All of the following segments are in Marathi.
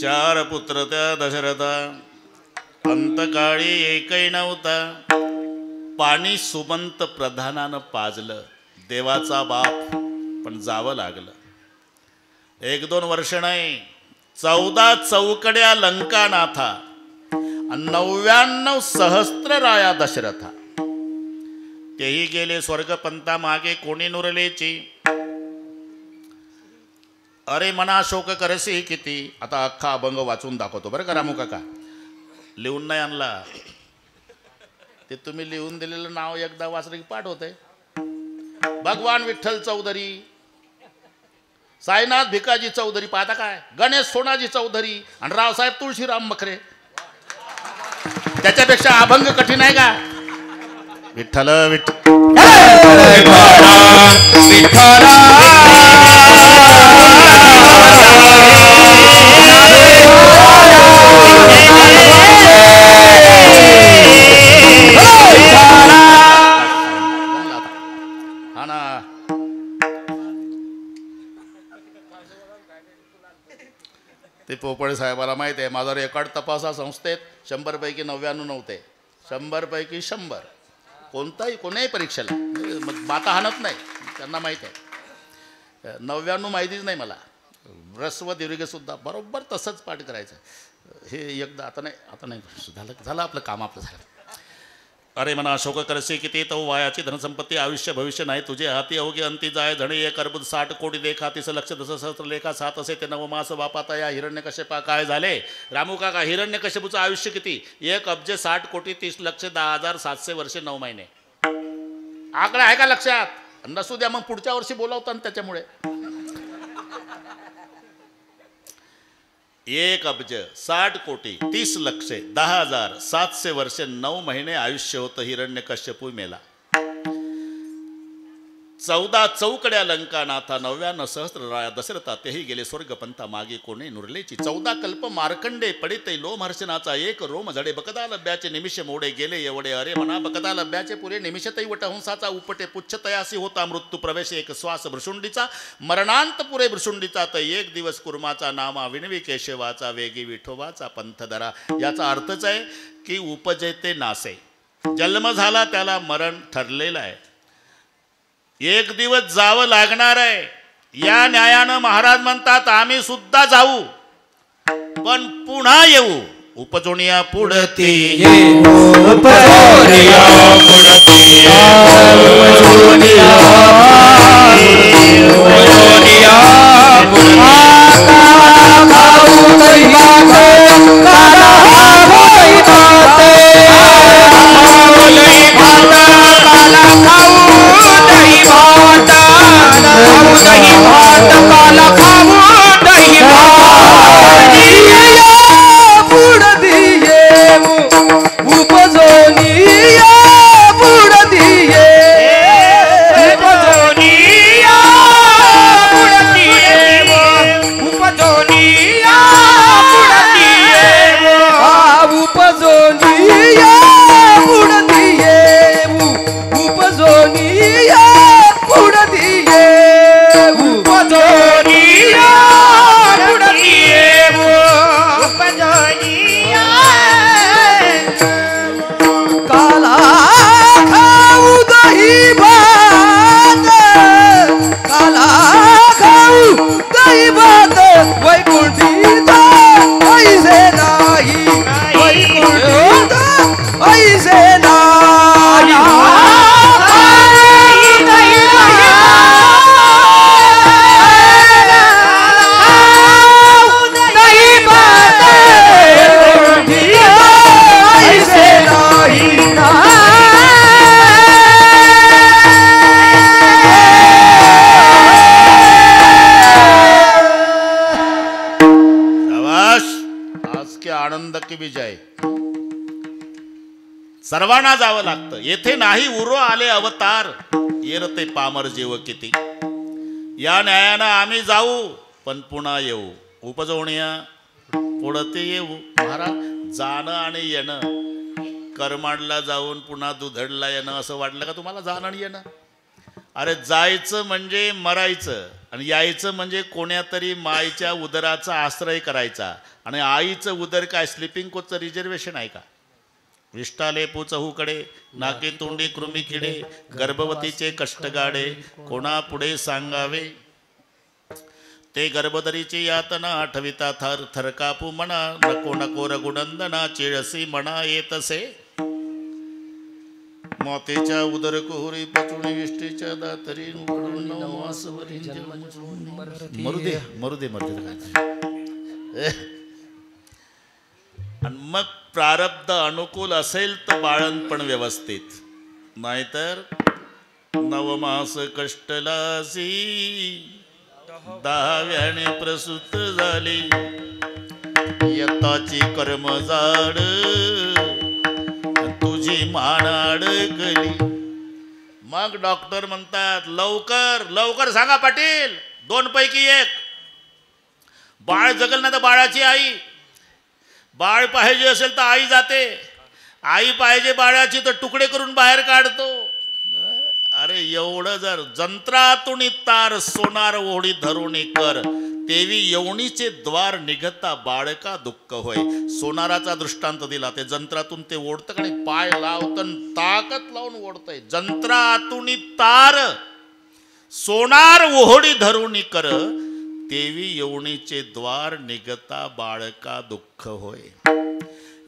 चार पुत्र त्या दशरथा, अंतकाळी एकही नव्हता. पाणी सुमंत प्रधानानं पाजलं, देवाचा बाप पण जावं लागलं. 1-2 वर्ष नाही, 14 चौकड्या लंका नाथा, 99 सहस्त्र राया दशरथा. तेही गेले स्वर्गपंथा, मागे कोणी नुरलेची. अरे मना शोक करसी किती. आता अख्खा अभंग वाचून दाखवतो बरं का रामू काका, लिहून नाही आणला. ते तुम्ही लिहून दिलेलं नाव एकदा वाचलं की पाठ होते. भगवान विठ्ठल चौधरी, साईनाथ भिकाजी चौधरी, पाहता काय, गणेश सोनाजी चौधरी आणि रावसाहेब तुळशीराम मखरे. त्याच्यापेक्षा अभंग कठीण आहे का? विठ्ठल विठ्ठल हा ना. ते पोपळे साहेबाला माहिती आहे, माझा रेकॉर्ड तपासा संस्थेत 100 पैकी 99 नव्हते, 100 पैकी 100. कोणाही परीक्षेला मग बाता हाणत नाही, त्यांना माहीत आहे. 99 माहितीच नाही मला. ह्रस्व दीर्घ सुद्धा बरोबर तसंच पाठ करायचं. हे एकदा आता नाही झालं आपलं काम, आपलं झालं. अरे मना शोक करसे किती, तो वायाची धनसंपत्ती, आयुष्य भविष्य नाही तुझे हाती, अवघे अंती जाय धणे. एक अर्बुद 60 कोटी देखा, 30 लक्ष 10 सहस्त्र लेखा, 7 असे ते 9 मास बापाता. या हिरण्यकश्यपा काय झाले रामू काका? हिरण्यकश्यपूचं आयुष्य किती? 1 अब्ज 60 कोटी 30 लक्ष 10,700 वर्षे 9 महिने. आकडा आहे का लक्षात? नसू द्या, मग पुढच्या वर्षी बोलावतात त्याच्यामुळे. 1 अब्ज 60 कोटी 30 लक्ष 10,700 वर्षे 9 महिने आयुष्य होतं हिरण्यकश्यपू मेला. 14 चौकड्या लंका नाथा, 99 सहस्त्र राया दशरथा. तेही गेले स्वर्गपंथा, मागे कोणी नुरलेची. 14 कल्प मार्कंडे पडिते लोमहर्षणाचा, एक रोम झडे बकदा लभ्याचे निमिष मोडे गेले एवढे. अरे म्हणा बकदा लभ्याचे पुरे निमिषतही वटहंसाचा, उपटे पुच्छ तयासी होता मृत्यू प्रवेश. एक श्वास भृशुंडीचा, मरणांत पुरे भृशुंडीचा. तर 1 दिवस कुर्माचा नामा, विणवी केशवाचा, वेगी विठोबाचा पंथ धरा. याचा अर्थच आहे की उपजे ते नासे. जन्म झाला त्याला मरण ठरलेलं आहे, 1 दिवस जावं लागणार आहे. या न्यायानं महाराज म्हणतात आम्ही सुद्धा जाऊ पण पुन्हा येऊ. उपजोनिया पुढती सर्वांना जावं लागतं. येथे नाही उरो आले अवतार, येरते पामर जीव किती. या न्यायानं आम्ही जाऊ पण पुन्हा येऊ. उपजवणीया पुढते येऊ. महाराज जाणं आणि येणं, करमाडला जाऊन पुन्हा दुधडला येणं असं वाटलं का तुम्हाला? जाणं आणि येणं? अरे जायचं म्हणजे मरायचं आणि यायचं म्हणजे कोण्यातरी माईच्या उदराचा आश्रय करायचा. आणि आईचं उदर काय स्लिपिंग कोचचं रिझर्वेशन आहे का? विष्टाले चहूकडे, नाके तोंडी कृमी किडे, गर्भवतीचे कष्टगाडे, कोणा पुढे सांगावे. ते गर्भदरीची यातना आठविता थर थर कापू म्हणा, नको नको रघुनंदना चिळसी म्हणा येतसे. मोतेच्या उदर कोहरी पचुणी विष्टीच्या दातरी मरुदे मरुदे मरुदे. आणि मग प्रारब्ध अनुकूल असेल तर बाळणपण व्यवस्थित, नाहीतर नवमास कष्टलासी 10व्याने प्रसूत झाली. यताची कर्मजाड तुझी मान अडकली. मग डॉक्टर म्हणतात लवकर लवकर सांगा पाटील, 2 पैकी 1. बाळ जगल ना तर बाळाची आई. बाळ पाहिजे असेल तर आई जाते, आई पाहिजे बाळाची तर तुकडे करून बाहेर काढतो. अरे एवढं जर जंत्रातून तार सोनार ओढी धरून कर, तेवी यवणीचे द्वार निघता बाळका दुःख होय. सोनाराचा दृष्टांत दिला. ते जंत्रातून ते ओढतं आणि पाय लावतं ताकद लावून ओढतंय. जंत्रातून तार सोनार ओढी धरून कर, तेवी यवणीचे द्वार निघता बाळका दुःख होय.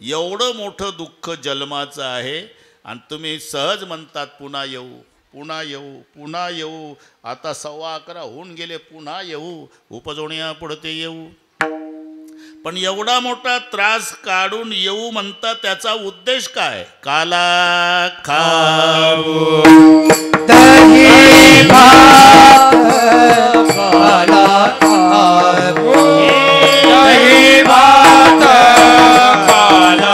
एवढं मोठं दुःख जन्माचं आहे आणि तुम्ही सहज म्हणतात पुन्हा येऊ पुन्हा येऊ पुन्हा येऊ. आता 11:15 होऊन गेले, पुन्हा येऊ, उपजवण्या पुढते येऊ. पण एवढा मोठा त्रास काढून येऊ म्हणता त्याचा उद्देश काय? काला खाऊ दही भात, काला खाऊ दही भात, काला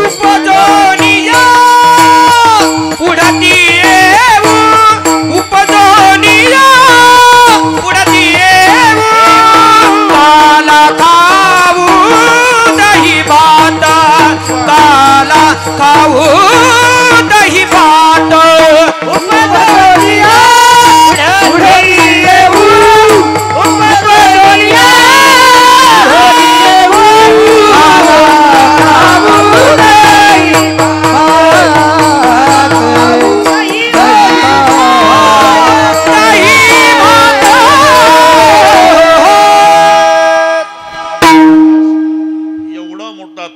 उपजोनिया उडती येऊ, उपजोनिया उडती येऊ, काला खाऊ दही भात, काला खाऊ दही भात. उपजोनिया उडती येऊ, उपजोनिया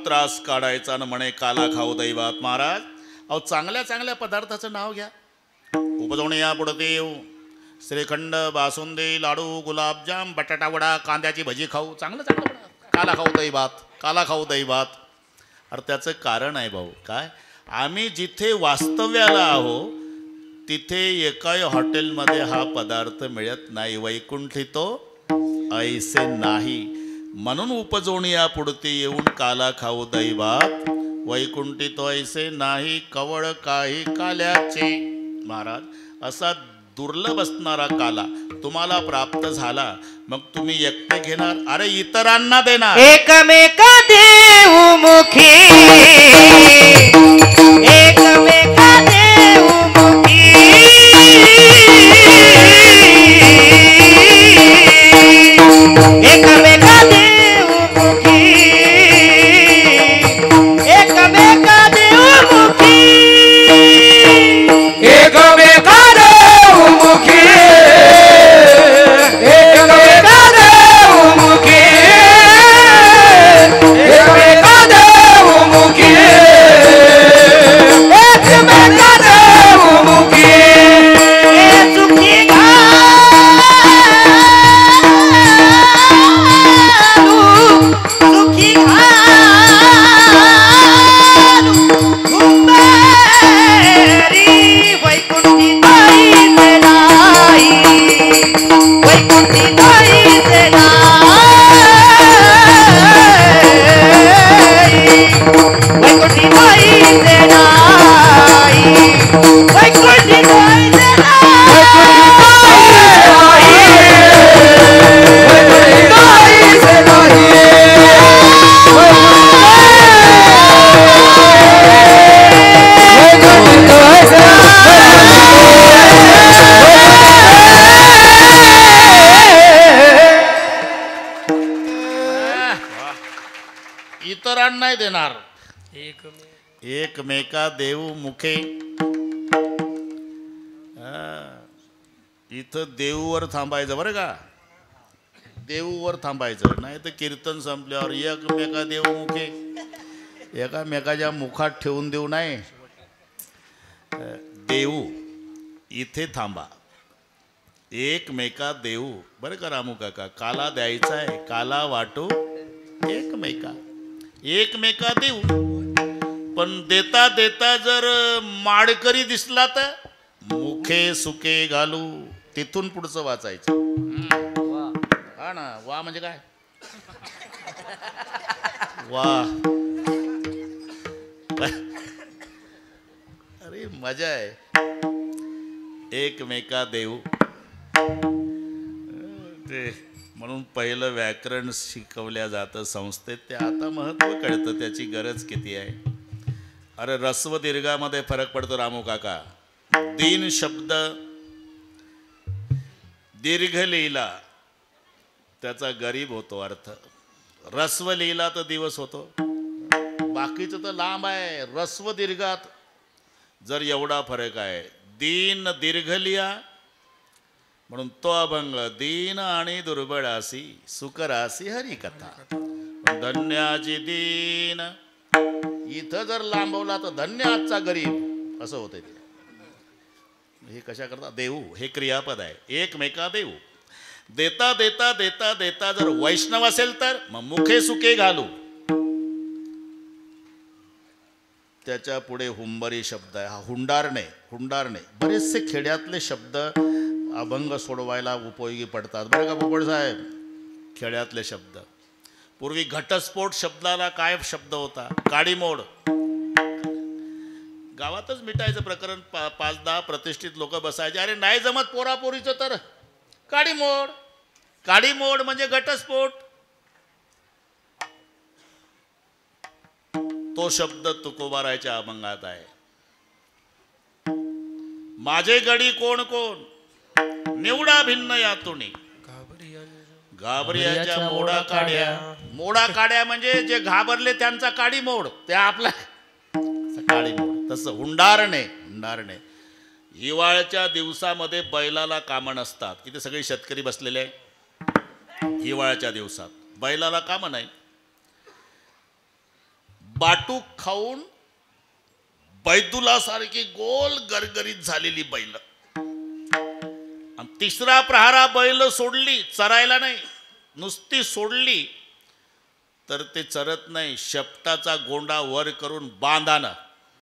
त्रास काढायचा आणि म्हणे काला खाऊ दही भात. महाराज अहो चांगल्या चांगल्या पदार्थाचं नाव घ्या. उपजवणे या पुढते येऊ, श्रीखंड, बासुंदी, लाडू, गुलाबजाम, बटाटा वडा, कांद्याची भजी खाऊ. चांगलं चांगलं काला खाऊ दही भात, काला खाऊ दही भात. अरे त्याचं कारण आहे भाऊ. काय? आम्ही जिथे वास्तव्याला आहो तिथे एकाही हॉटेलमध्ये हा पदार्थ मिळत नाही. वैकुंठी तो ऐसे नाही. म्हणून उपजवणिया पुढते येऊन काला खाऊ दही भात, वैकुंठी तो ऐसे नाही, कवळ काही काल्याचे. महाराज असा दुर्लभ असणारा काला तुम्हाला प्राप्त झाला, मग तुम्ही एकटे घेणार? अरे इतरांना देणार. एकमेक देऊ मुखी, एकमेक देऊ मुखी, एकमेक देऊ मुखी, एकमेक देऊ मुखी, एकमेक देऊ मुखी, एकमेक देऊ मुखी, एकमेक देऊ मुखी. एकमेका देऊ मुखे. इथं देऊवर थांबायचं बरं का, देऊवर थांबायचं, नाही तर कीर्तन संपल्यावर एकमेका देऊ मुखे, एकामेकाच्या मुखात ठेवून देऊ नाही. देऊ इथे थांबा, एकमेका देऊ. बरं का रामू काका, काला द्यायचा आहे, काला वाटू एकमेका, एकमेका देऊ. पण देता देता जर माडकरी दिसला तर मुखे सुके घालू. तिथून पुढचं वाचायचं. हा ना, वा म्हणजे काय, वा. अरे मजा आहे. एकमेका देऊ. ते म्हणून पहिलं व्याकरण शिकवल्या जातं संस्थेत, ते आता महत्त्व कळतं, त्याची गरज किती आहे. अरे रस्व दीर्घामध्ये फरक पडतो रामू काका. दीन शब्द दीर्घ लिहिला त्याचा गरीब होतो अर्थ, रस्व लिहिला तर दिवस होतो. बाकीचं तर लांब आहे. रस्व दीर्घात जर एवढा फरक आहे, दीन दीर्घ लिहा म्हणून तो अभंग. दीन आणि दुर्बळासी सुकरासी हरिकथा, धन्याची दीन. इथं जर लांबवला तर धन्य आजचा गरीब असं होतं. ते हे कशा करता, देऊ हे क्रियापद आहे. एकमेका देऊ. देता देता देता देता जर वैष्णव असेल तर मग मुखे सुके घालू. त्याच्या पुढे हुंबरी शब्द आहे, हा हुंडारणे. हुंडारणे बरेचसे खेड्यातले शब्द अभंग सोडवायला उपयोगी पडतात बरं का पोपट साहेब. खेड्यातले शब्द. पूर्वी घटस्फोट शब्दाला काय शब्द होता, काडीमोड. गावातच मिटायचं प्रकरण, 5-10 प्रतिष्ठित लोक बसायचे. अरे नाही जमत पोरापोरीचं तर काडीमोड. काडीमोड म्हणजे घटस्फोट. तो शब्द तुकोबारायच्या अभंगात आहे. माझे गडी कोण कोण निवडा भिन्न यातुनी, घाबरियाच्या मोडा काड्या. मोडा काड्या म्हणजे जे घाबरले त्यांचा काडी मोड, ते आपला काडी मोड. तसं हुंडारणे. हुंडारणे हिवाळ्याच्या दिवसामध्ये बैलाला कामं नसतात. इथे सगळे शेतकरी बसलेले आहे. हिवाळ्याच्या दिवसात बैलाला कामं नाही. बाटूक खाऊन बैदुलासारखी गोल गरगरीत झालेली बैल. आणि तिसरा प्रहारा बैल सोडली, चरायला नाही, नुसती सोडली तर ते चरत नाही. शेपटाचा गोंडा वर करून बांधानं